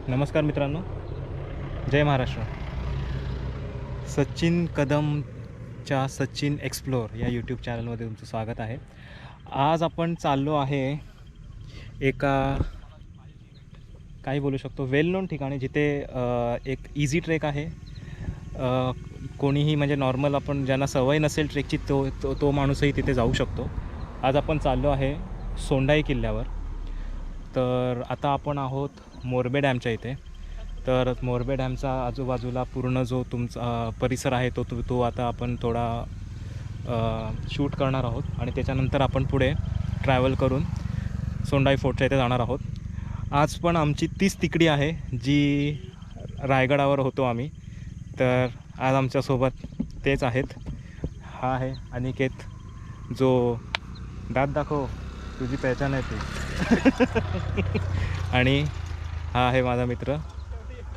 नमस्कार मित्रांनो, जय महाराष्ट्र. सचिन कदमच्या सचिन एक्सप्लोर या यूट्यूब चॅनलमध्ये तुमचं स्वागत आहे. आज आपण चाललो आहे एका काही बोलू शकतो वेल नोन ठिकाणी, जिथे एक इझी ट्रेक आहे. कोणीही म्हणजे नॉर्मल आपण ज्यांना सवय नसेल ट्रेकची तो माणूसही तिथे जाऊ शकतो. आज आपण चाललो आहे सोंडाई किल्ल्यावर. तर आता आपण आहोत मोरबे डॅमच्या इथे. तर मोरबे डॅमचा आजूबाजूला पूर्ण जो तुमचा परिसर आहे तो आता आपण थोडा शूट करणार आहोत आणि त्याच्यानंतर आपण पुढे ट्रॅव्हल करून सोंडाई फोर्टच्या इथे जाणार आहोत. आज पण आमची तीच तिकडी आहे जी रायगडावर होतो आम्ही. तर आज आमच्यासोबत तेच आहेत. हा आहे अनिकेत, जो दात दाखव तुझी पहचान आहे ती. आणि हा आहे माझा मित्र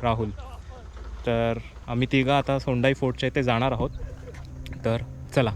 राहुल. तर आम्ही तिघं आता सोंडाई फोर्टच्या इथे जाणार आहोत. तर चला.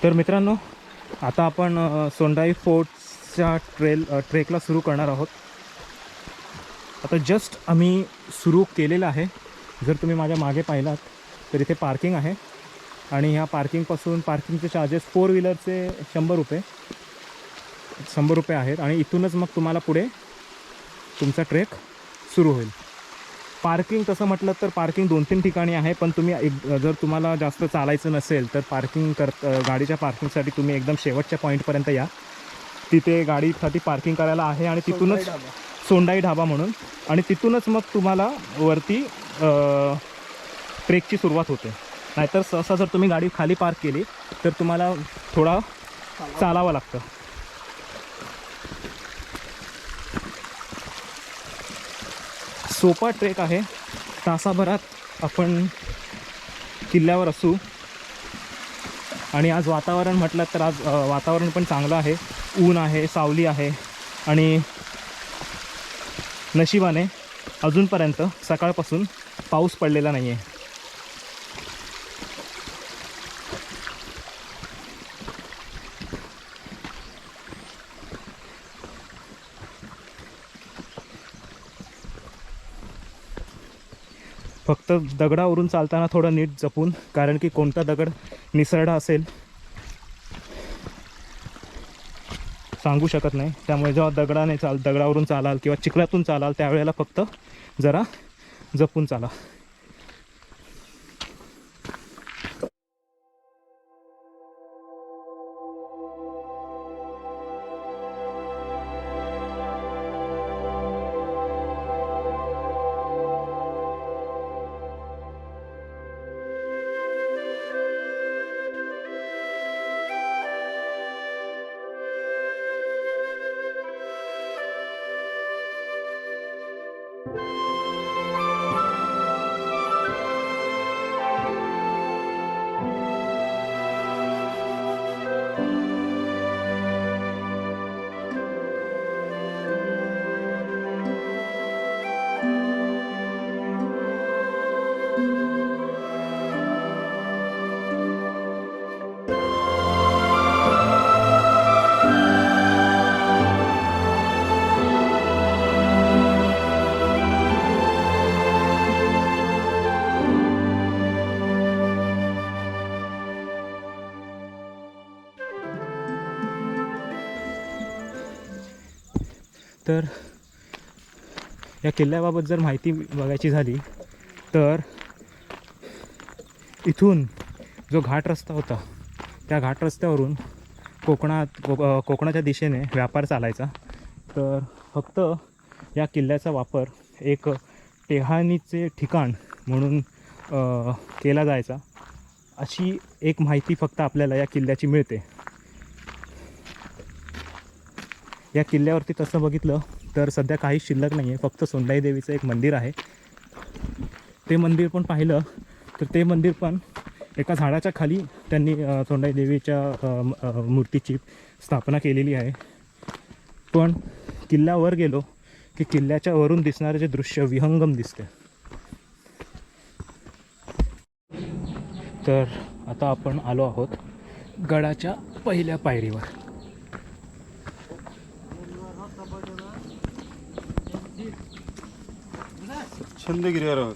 तर मित्रांनो, आता आपण सोंडाई फोर्टच्या ट्रेकला सुरू करणार आहोत. आता जस्ट आम्ही सुरू केलेलं आहे. जर तुम्ही माझ्या मागे पाहिलात तर इथे पार्किंग आहे आणि ह्या पार्किंगचे चार्जेस 4 व्हीलरचे 100 रुपये आहेत आणि इथूनच मग तुम्हाला पुढे तुमचा ट्रेक सुरू होईल. पार्किंग तसं म्हटलं तर पार्किंग 2-3 ठिकाणी आहे, पण जर तुम्हाला जास्त चालायचं नसेल तर गाडीच्या पार्किंगसाठी तुम्ही एकदम शेवटच्या पॉईंटपर्यंत या. तिथे गाडीसाठी पार्किंग करायला आहे आणि तिथूनच सोंडाई ढाबा म्हणून, आणि तिथूनच मग तुम्हाला वरती ट्रेकची सुरुवात होते. नाहीतर सहसा जर तुम्ही गाडी खाली पार्क केली तर तुम्हाला थोडा चालावं लागतं. सोपा ट्रेक आहे. तासाभरात आपण किल्ल्यावर असू. आणि आज वातावरण म्हटलं तर आज वातावरण पण चांगलं आहे. ऊन आहे, सावली आहे आणि नशिबाने अजूनपर्यंत सकाळपासून पाऊस पडलेला नाही आहे. फक्त दगडावरून चालताना थोडं नीट जपून, कारण की कोणता दगड निसरडा असेल सांगू शकत नाही. त्यामुळे जेव्हा दगडावरून चालाल किंवा चिखलातून चालाल त्यावेळेला फक्त जरा जपून चाला. तर या किल्ल्याबाबत जर माहिती बघायची झाली तर इथून जो घाट रस्ता होता त्या घाट रस्त्यावरून कोकणाच्या दिशेने व्यापार चालायचा. तर फक्त या किल्ल्याचा वापर एक टेहानीचे ठिकाण म्हणून केला जायचा, अशी एक माहिती फक्त आपल्याला या किल्ल्याची मिळते. या किल्ल्यावरती तसं बघितलं तर सध्या काहीच शिल्लक नाही आहे, फक्त सोंडाई देवीचं एक मंदिर आहे. ते मंदिर पण पाहिलं तर ते मंदिर पण एका झाडाच्या खाली त्यांनी सोंडाई देवीच्या मूर्तीची स्थापना केलेली आहे. पण किल्ल्यावर गेलो की किल्ल्याच्या वरून दिसणारे जे दृश्य विहंगम दिसते. तर आता आपण आलो आहोत गडाच्या पहिल्या पायरीवर. छंदगिरीवर आहोत.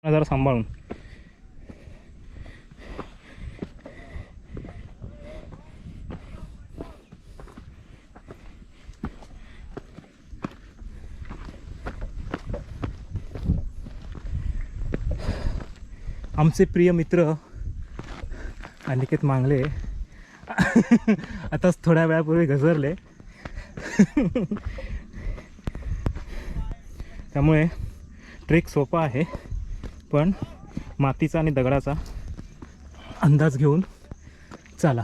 जरा सांभाळून. आमचे प्रिय मित्र अनिकेत मांगले आताच थोड्या वेळापूर्वी घसरले. त्यामुळे ट्रेक सोपा आहे, पण मातीचा आणि दगडाचा अंदाज घेऊन चला.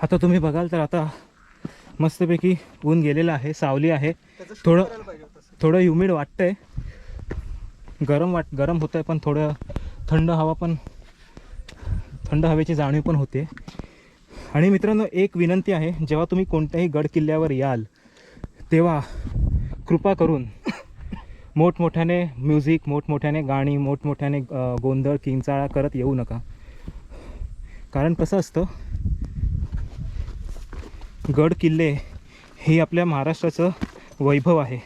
आता तुम्ही बघाल तर आता मस्तपैकी ऊन गेलेलं आहे, सावली आहे, थोडं ह्युमिड वाटतंय, गरम होतं आहे, पण थोडं थंड हवेची जाणीव पण होते. आणि मित्रांनो, एक विनंती आहे, जेव्हा तुम्ही कोणत्याही गड किल्ल्यावर याल तेव्हा कृपा करून मोठमोठ्याने म्युझिक, मोठमोठ्याने गाणी, मोठमोठ्याने गोंधळ किंचाळा करत येऊ नका. कारण कसं असतं, गड किल्ले हे आपल्या महाराष्ट्राचं वैभव आहे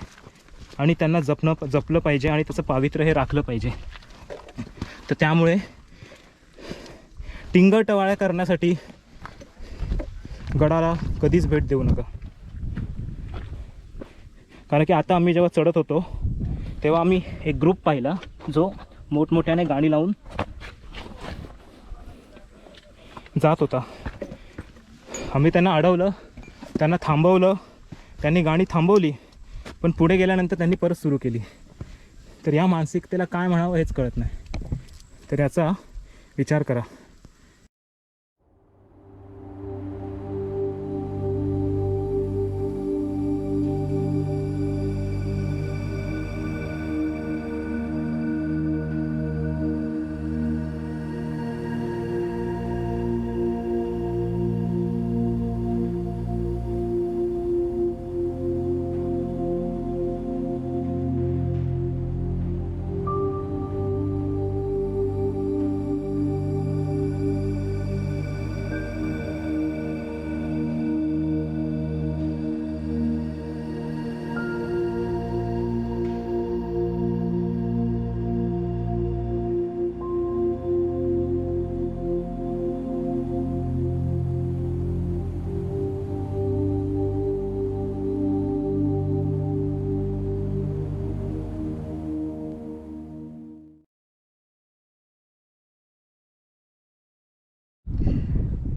आणि त्यांना जपलं पाहिजे आणि त्याचं पावित्र्य हे राखलं पाहिजे. तर त्यामुळे टिंगरटवाळ्या करण्यासाठी गडाला कधीच भेट देऊ नका. कारण की आता आम्ही जेव्हा चढत होतो तेव्हा आम्ही एक ग्रुप पाहिला जो मोठमोठ्याने गाणी लावून जात होता. आम्ही त्यांना अडवलं, त्यांना थांबवलं, त्यांनी गाणी थांबवली, पण पुढे गेल्यानंतर त्यांनी परत सुरू केली. तर या मानसिकतेला काय म्हणावं हेच कळत नाही. तर याचा विचार करा.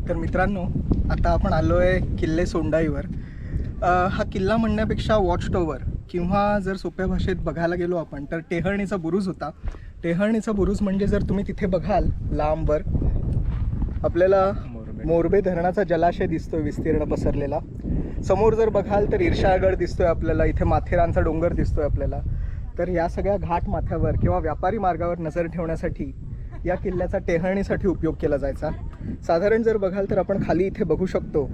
तर मित्रांनो, आता आपण आलो आहे किल्ले सोंडाईवर. हा किल्ला म्हणण्यापेक्षा वॉच टॉवर किंवा जर सोप्या भाषेत बघायला गेलो आपण तर टेहळणीचा बुरुज होता. टेहळणीचा बुरुज म्हणजे जर तुम्ही तिथे बघाल लांबवर आपल्याला मोरबे धरणाचा जलाशय दिसतोय विस्तीर्ण पसरलेला. समोर जर बघाल तर इर्षागड दिसतोय आपल्याला, इथे माथेरानचा डोंगर दिसतोय आपल्याला. तर या सगळ्या घाट माथ्यावर किंवा व्यापारी मार्गावर नजर ठेवण्यासाठी या किल्ल्याचा टेहळणीसाठी उपयोग केला जायचा. साधारण जर बघाल तर आपण खाली इथे बघू शकतो,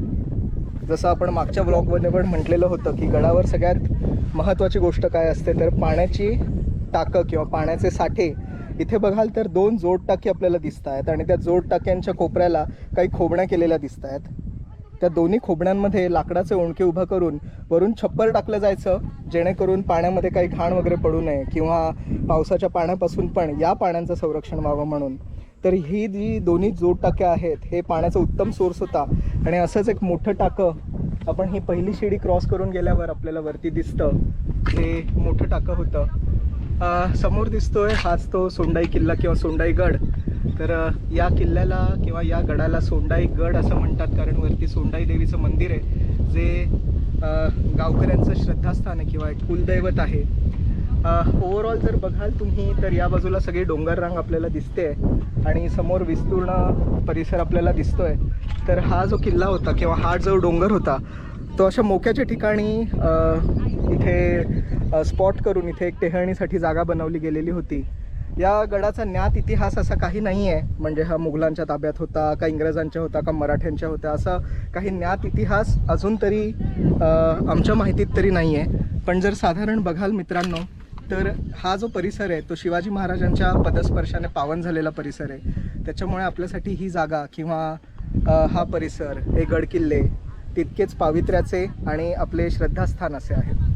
जसं आपण मागच्या ब्लॉगमध्ये पण म्हटलेलं होतं की गडावर सगळ्यात महत्त्वाची गोष्ट काय असते तर पाण्याची टाकं किंवा पाण्याचे साठे. इथे बघाल तर 2 जोड टाकी आपल्याला दिसत आहेत आणि त्या जोड टाक्यांच्या कोपऱ्याला काही खोबण्या केलेल्या दिसत आहेत. त्या दोन्ही खोबण्यांमध्ये लाकडाचे ओंडके उभं करून वरून छप्पर टाकलं जायचं, जेणेकरून पाण्यामध्ये काही घाण वगैरे पडू नये किंवा पावसाच्या पाण्यापासून पण या पाण्याचं संरक्षण व्हावं म्हणून. तर ही जी दोन्ही जोड टाक्या आहेत हे पाण्याचा उत्तम सोर्स होता. आणि असंच एक मोठं टाकं आपण ही पहिली शिडी क्रॉस करून गेल्यावर आपल्याला वरती दिसतं, हे मोठं टाकं होतं. समोर दिसतोय हाच तो सोंडाई किल्ला किंवा सोंडाई गड. तर या किल्ल्याला किंवा या गडाला सोंडाई गड असं म्हणतात, कारण वरती सोंडाई देवीचं मंदिर आहे जे गावकऱ्यांचं श्रद्धास्थान आहे किंवा एक कुलदैवत आहे. ओव्हरऑल जर बघाल तुम्ही तर या बाजूला सगळी डोंगर रांग आपल्याला दिसते आणि समोर विस्तीर्ण परिसर आपल्याला दिसतोय. तर हा जो किल्ला होता किंवा हा जो डोंगर होता तो अशा मोक्याच्या ठिकाणी इथे स्पॉट करून इथे एक टेहळणीसाठी जागा बनवली गेलेली होती. या गडाचा ज्ञात इतिहास असा काही नाही आहे, म्हणजे हा मुघलांच्या ताब्यात होता का इंग्रजांच्या होता का मराठ्यांच्या होता, असा काही ज्ञात इतिहास अजून तरी आमच्या माहितीत तरी नाही आहे. पण जर साधारण बघाल मित्रांनो तर हा जो परिसर आहे तो शिवाजी महाराजांच्या पदस्पर्शाने पावन झालेला परिसर आहे. त्याच्यामुळे आपल्यासाठी ही जागा किंवा हा परिसर, हे गडकिल्ले तितकेच पावित्र्याचे आणि आपले श्रद्धास्थान असे आहेत.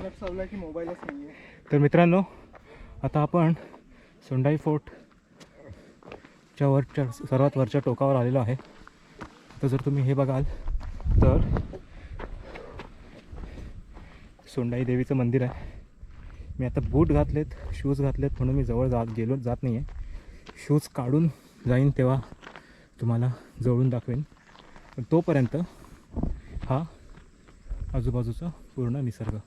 इंटरनेट चालला की मोबाईलच नाही आहे. तर मित्रांनो, आता आपण सोंडाई फोर्टच्या सर्वात वरच्या टोकावर आलेलो आहे. तर जर तुम्ही हे बघाल तर सोंडाई देवीचं मंदिर आहे. मी आता बूट घातलेत, शूज घातलेत म्हणून मी जवळ जात नाही आहे. शूज काढून जाईन तेव्हा तुम्हाला जवळून दाखवेन. पण तोपर्यंत हा आजूबाजूचा पूर्ण निसर्ग.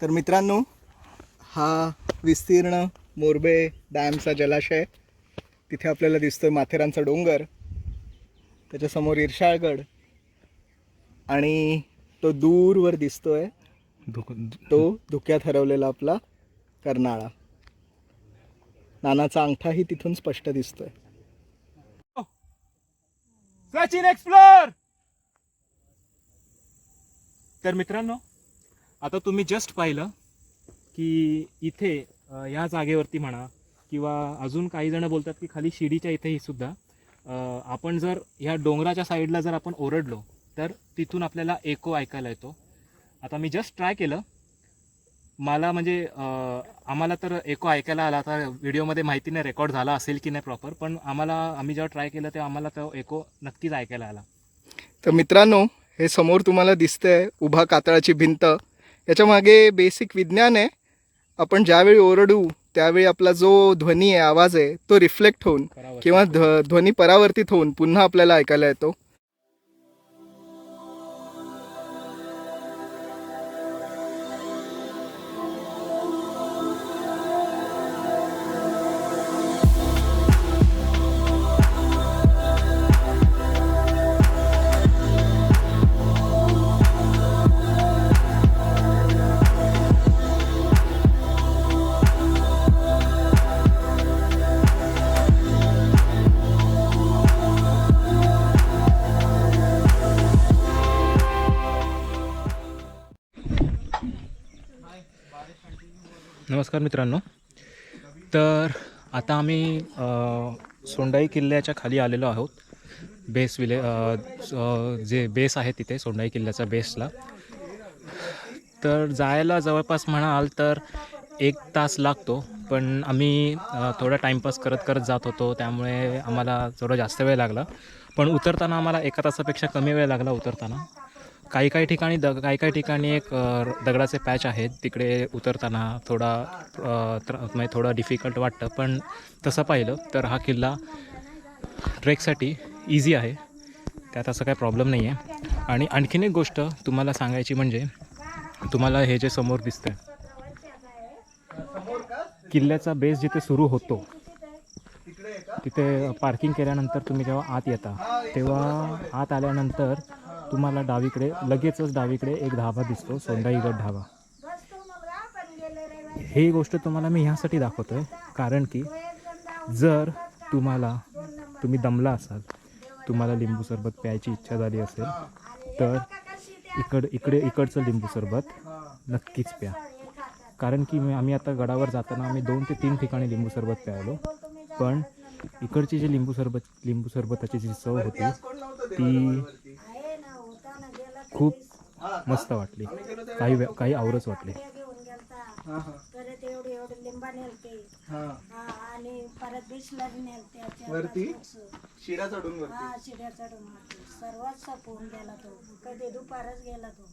तर मित्रांनो, हा विस्तीर्ण मोरबे डॅमचा जलाशय. तिथे आपल्याला दिसतोय माथेरानचा डोंगर, त्याच्यासमोर इर्शाळगड आणि तो दूरवर दिसतोय तो धुक्यात हरवलेला आपला कर्नाळा. नानाचा अंगठाही तिथून स्पष्ट दिसतोय. सचिन एक्सप्लोर. तर मित्रांनो, आता तुम्ही जस्ट पाहिलं की इथे या जागेवरती म्हणा किंवा अजून काही जण बोलतात की खाली शिडीच्या इथेही सुद्धा आपण जर ह्या डोंगराच्या साईडला जर आपण ओरडलो तर तिथून आपल्याला एको ऐकायला येतो. आता मी जस्ट ट्राय केलं, मला म्हणजे आम्हाला तर एको ऐकायला आला. आता व्हिडिओमध्ये माहिती नाही रेकॉर्ड झाला असेल की नाही प्रॉपर, पण आम्ही जेव्हा ट्राय केलं तेव्हा आम्हाला तो एको नक्कीच ऐकायला आला. तर मित्रांनो, हे समोर तुम्हाला दिसतंय उभा कातळाची भिंत. याच्या मागे बेसिक विज्ञान आहे. आपण ज्यावेळी ओरडू त्यावेळी आपला जो ध्वनी आहे, आवाज आहे, तो रिफ्लेक्ट होऊन किंवा ध्वनी परावर्तित होऊन पुन्हा आपल्याला ऐकायला येतो. नमस्कार मित्रांनो. तर आता आम्ही सोंडाई किल्ल्याच्या खाली आलेलो आहोत. जे बेस आहे तिथे सोंडाई किल्ल्याच्या बेसला. तर जायला जवळपास म्हणाल तर 1 तास लागतो, पण आम्ही थोडा टाईमपास करत जात होतो, त्यामुळे आम्हाला थोडा जास्त वेळ लागला. पण उतरताना आम्हाला 1 तासापेक्षा कमी वेळ लागला उतरताना. काही ठिकाणी एक दगडाचे पॅच आहेत, तिकडे उतरताना म्हणजे थोडा डिफिकल्ट वाटतं. पण तसं पाहिलं तर हा किल्ला ट्रेकसाठी इझी आहे, त्यात असं काही प्रॉब्लेम नाही आहे. आणि आणखीन एक गोष्ट तुम्हाला सांगायची म्हणजे, तुम्हाला हे जे समोर दिसतंय किल्ल्याचा बेस जिथे सुरू होतो तिथे पार्किंग केल्यानंतर तुम्ही जेव्हा आत येता तेव्हा आत आल्यानंतर तुम्हाला लगेचच डावीकडे एक धाबा दिसतो, सोंडाईगड ढाबा. ही गोष्ट तुम्हाला मी ह्यासाठी दाखवतो आहे कारण की जर तुम्ही दमला असाल, तुम्हाला लिंबू सरबत प्यायची इच्छा झाली असेल तर इकडचं लिंबू सरबत नक्कीच प्या. कारण की आम्ही आता गडावर जाताना आम्ही 2 ते 3 ठिकाणी लिंबू सरबत प्यायलो, पण इकडची जी लिंबू सरबताची जी चव होती ती खूप मस्त वाटली. काही आवरच वाटली. परत एवढे लिंबा नेलते आणि परत बिस्लरी नेलते वरती शिडा चढून वरती. हा, शिड्या चढून वरती सर्वात सपवून गेला तो. कधी दुपारच गेला तो.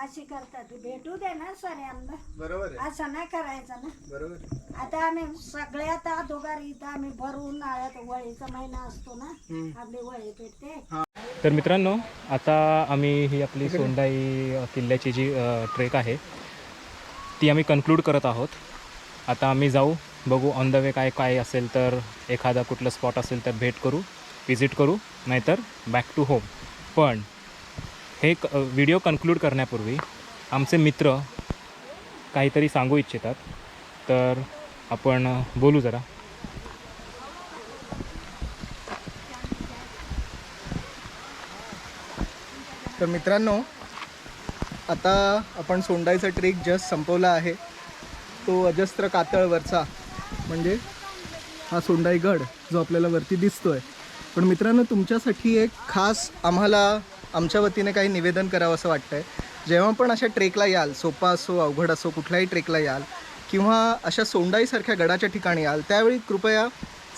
अशी करतात, भेटू दे ना सगळ्यांना. बरोबर आहे, असं नाही करायचं ना. बरोबर आहे. आता आम्ही सगळ्यात अधोगार इथं आम्ही भरून आळ्यात वळीचा महिना असतो ना, आपली वळी पेटते. तर मित्रांनो, आता आम्ही ही आपली सोंडाई किल्ल्याची जी ट्रेक आहे ती आम्ही कन्क्लूड करत आहोत. आता आम्ही जाऊ, बघू ऑन द वे काय असेल तर एखादा कुठलं स्पॉट असेल तर विजिट करू, नाहीतर बॅक टू होम. पण हे व्हिडिओ कन्क्लूड करण्यापूर्वी आमचे मित्र काहीतरी सांगू इच्छितात तर आपण बोलू जरा. तर मित्रांनो, आता आपण सोंडाईचा ट्रेक जस्ट संपवला आहे. तो अजस्त्र कातळवरचा म्हणजे हा सोंडाई गड जो आपल्याला वरती दिसतोय. पण मित्रांनो, तुमच्यासाठी एक खास आम्हाला आमच्या वतीने काही निवेदन करावं असं वाटतंय. जेव्हा पण अशा ट्रेकला याल, सोपा असो अवघड असो कुठल्याही ट्रेकला याल किंवा अशा सोंडाईसारख्या गडाच्या ठिकाणी याल, त्यावेळी कृपया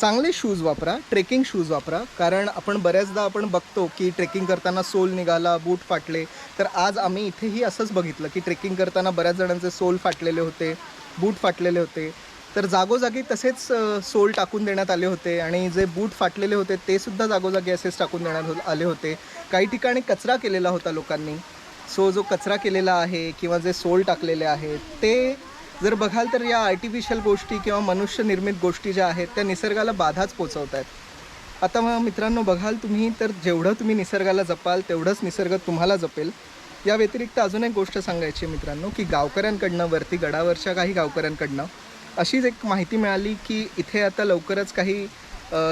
चांगले शूज वापरा, ट्रेकिंग शूज वापरा. कारण आपण बऱ्याचदा आपण बघतो की ट्रेकिंग करताना सोल निघाला, बूट फाटले. तर आज आम्ही इथेही असंच बघितलं की ट्रेकिंग करताना बऱ्याच जणांचे सोल फाटलेले होते, बूट फाटलेले होते. तर जागोजागी तसेच सोल टाकून देण्यात आले होते आणि जे बूट फाटलेले होते ते सुद्धा जागोजागी असेच टाकून देण्यात आले होते. काही ठिकाणी कचरा केलेला होता लोकांनी. सो जो कचरा केलेला आहे किंवा जे सोल टाकलेले आहेत ते जर बघाल तर या आर्टिफिशियल गोष्टी किंवा मनुष्यनिर्मित गोष्टी ज्या आहेत त्या निसर्गाला बाधाच पोचवत आहेत. आता मग मित्रांनो, बघाल तुम्ही तर जेवढं तुम्ही निसर्गाला जपाल तेवढंच निसर्ग तुम्हाला जपेल. या व्यतिरिक्त अजून एक गोष्ट सांगायची आहे मित्रांनो, की गावकऱ्यांकडनं, वरती गडावरच्या काही गावकऱ्यांकडनं अशीच एक माहिती मिळाली की इथे आता लवकरच काही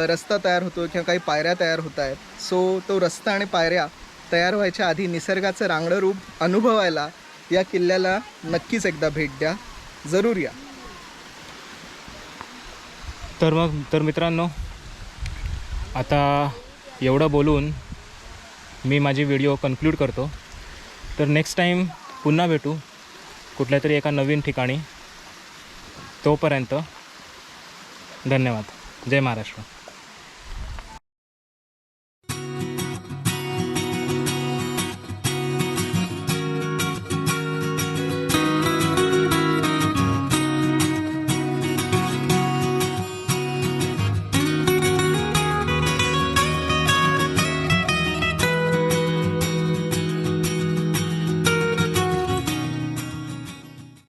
रस्ता तयार होतो किंवा काही पायऱ्या तयार होत आहेत. सो तो रस्ता आणि पायऱ्या तयार व्हायच्या आधी निसर्गाचं रांगडं रूप अनुभवायला या किल्ल्याला नक्कीच एकदा भेट द्या, जरूर या. तर मित्रांनो, आता एवढं बोलून मी माझी व्हिडिओ कन्क्लूड करतो. तर नेक्स्ट टाईम पुन्हा भेटू कुठल्या तरी एका नवीन ठिकाणी. तोपर्यंत धन्यवाद. जय महाराष्ट्र.